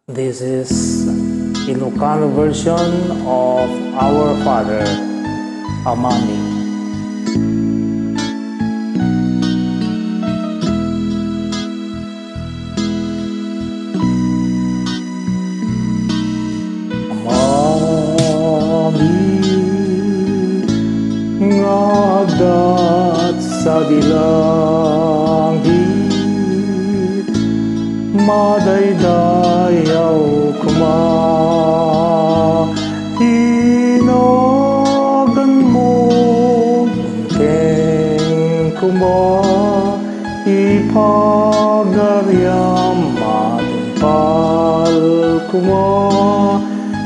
This is Ilokano version of Our Father, AMAMI. Ngadat sa dilangit, madaydayaw kuma, tinagan mo teng kuma, ipagaryam matumpal kuma,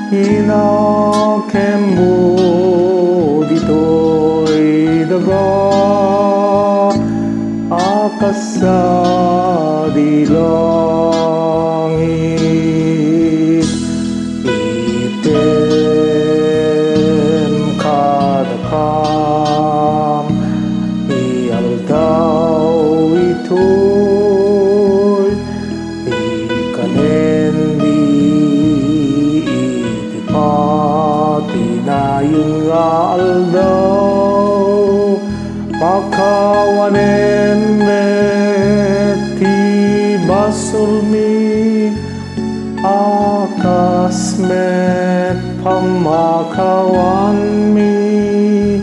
inakem mo dito'y daga, akas sa dilangit, item kadakam, ialdaw ito'y ikanen di itipati na yung aldaw, pakawanen ti basulmi, akas met pamakawan mi,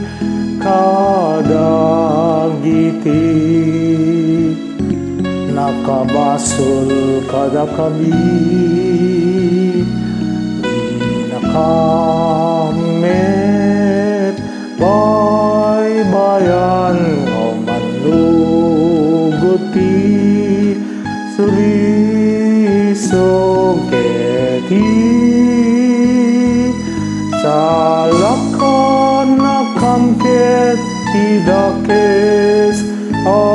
kadagiti nakabasul kadakabi, nakamet baybayan o manluguti, sulisog keti salakan nakamket tidakes. Amen.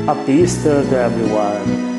Happy Easter to everyone.